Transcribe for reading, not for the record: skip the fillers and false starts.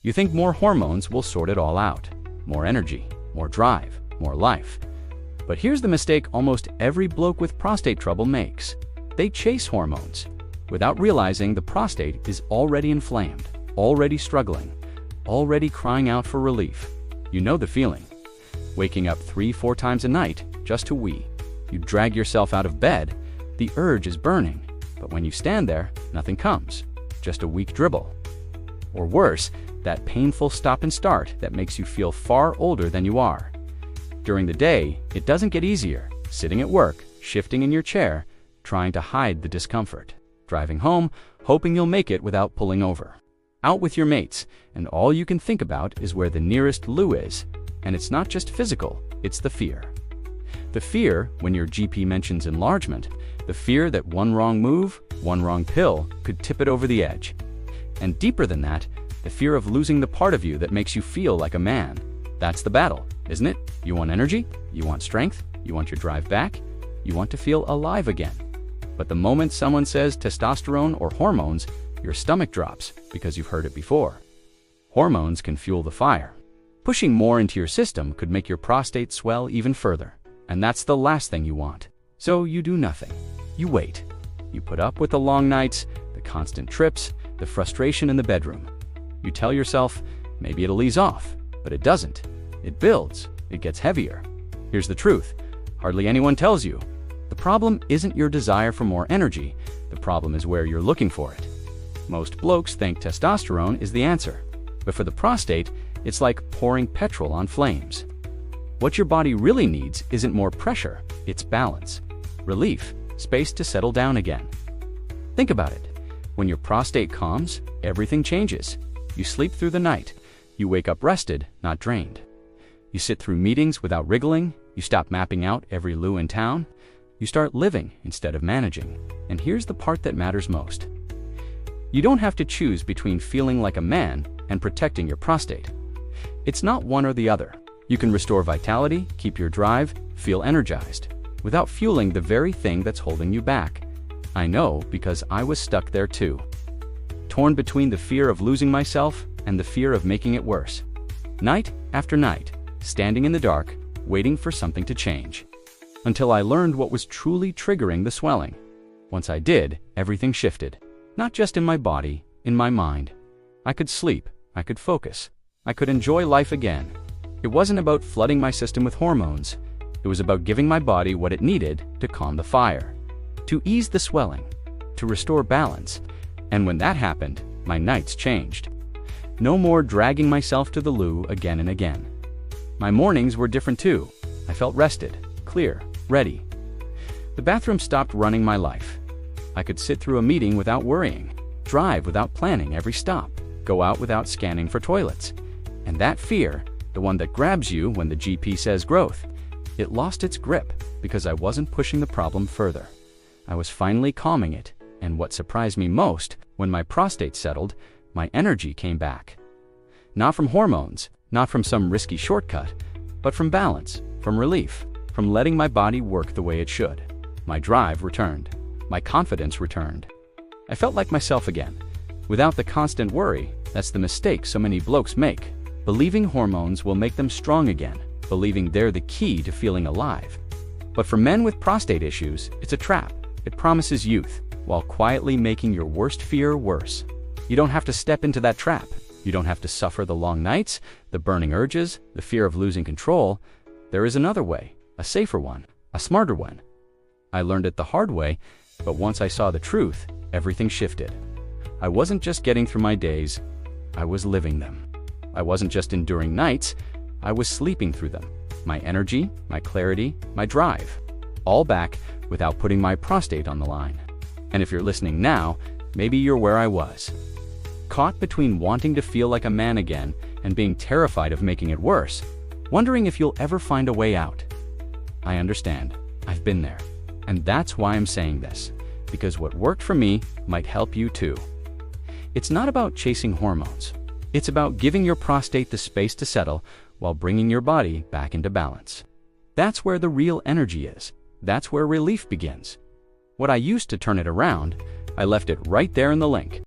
You think more hormones will sort it all out. More energy, more drive, more life. But here's the mistake almost every bloke with prostate trouble makes. They chase hormones without realizing the prostate is already inflamed, already struggling, already crying out for relief. You know the feeling. Waking up 3-4 times a night just to wee. You drag yourself out of bed, the urge is burning, but when you stand there, nothing comes, just a weak dribble. Or worse, that painful stop and start that makes you feel far older than you are. During the day, it doesn't get easier, sitting at work, shifting in your chair, trying to hide the discomfort. Driving home, hoping you'll make it without pulling over. Out with your mates, and all you can think about is where the nearest loo is. And it's not just physical, it's the fear. The fear when your GP mentions enlargement, the fear that one wrong move, one wrong pill could tip it over the edge. And deeper than that, the fear of losing the part of you that makes you feel like a man. That's the battle, isn't it? You want energy, you want strength, you want your drive back, you want to feel alive again. But the moment someone says testosterone or hormones, your stomach drops because you've heard it before. Hormones can fuel the fire. Pushing more into your system could make your prostate swell even further. And that's the last thing you want. So you do nothing. You wait. You put up with the long nights, the constant trips, the frustration in the bedroom. You tell yourself, maybe it'll ease off, but it doesn't. It builds. It gets heavier. Here's the truth. Hardly anyone tells you. The problem isn't your desire for more energy. The problem is where you're looking for it. Most blokes think testosterone is the answer. But for the prostate, it's like pouring petrol on flames. What your body really needs isn't more pressure, it's balance. Relief, space to settle down again. Think about it. When your prostate calms, everything changes. You sleep through the night. You wake up rested, not drained. You sit through meetings without wriggling. You stop mapping out every loo in town. You start living instead of managing. And here's the part that matters most. You don't have to choose between feeling like a man and protecting your prostate. It's not one or the other. You can restore vitality, keep your drive, feel energized, without fueling the very thing that's holding you back. I know because I was stuck there too. Torn between the fear of losing myself and the fear of making it worse. Night after night, standing in the dark, waiting for something to change. Until I learned what was truly triggering the swelling. Once I did, everything shifted. Not just in my body, in my mind. I could sleep, I could focus, I could enjoy life again. It wasn't about flooding my system with hormones. It was about giving my body what it needed to calm the fire, to ease the swelling, to restore balance. And when that happened, my nights changed. No more dragging myself to the loo again and again. My mornings were different too. I felt rested, clear, ready. The bathroom stopped running my life. I could sit through a meeting without worrying, drive without planning every stop, go out without scanning for toilets. And that fear, the one that grabs you when the GP says growth, it lost its grip because I wasn't pushing the problem further. I was finally calming it, and what surprised me most, when my prostate settled, my energy came back. Not from hormones, not from some risky shortcut, but from balance, from relief, from letting my body work the way it should. My drive returned. My confidence returned. I felt like myself again, without the constant worry. That's the mistake so many blokes make. Believing hormones will make them strong again, believing they're the key to feeling alive. But for men with prostate issues, it's a trap. It promises youth, while quietly making your worst fear worse. You don't have to step into that trap. You don't have to suffer the long nights, the burning urges, the fear of losing control. There is another way, a safer one, a smarter one. I learned it the hard way, but once I saw the truth, everything shifted. I wasn't just getting through my days, I was living them. I wasn't just enduring nights, I was sleeping through them. My energy, my clarity, my drive, all back without putting my prostate on the line. And if you're listening now, maybe you're where I was. Caught between wanting to feel like a man again and being terrified of making it worse, wondering if you'll ever find a way out. I understand. I've been there. And that's why I'm saying this, because what worked for me might help you too. It's not about chasing hormones. It's about giving your prostate the space to settle while bringing your body back into balance. That's where the real energy is. That's where relief begins. What I used to turn it around, I left it right there in the link.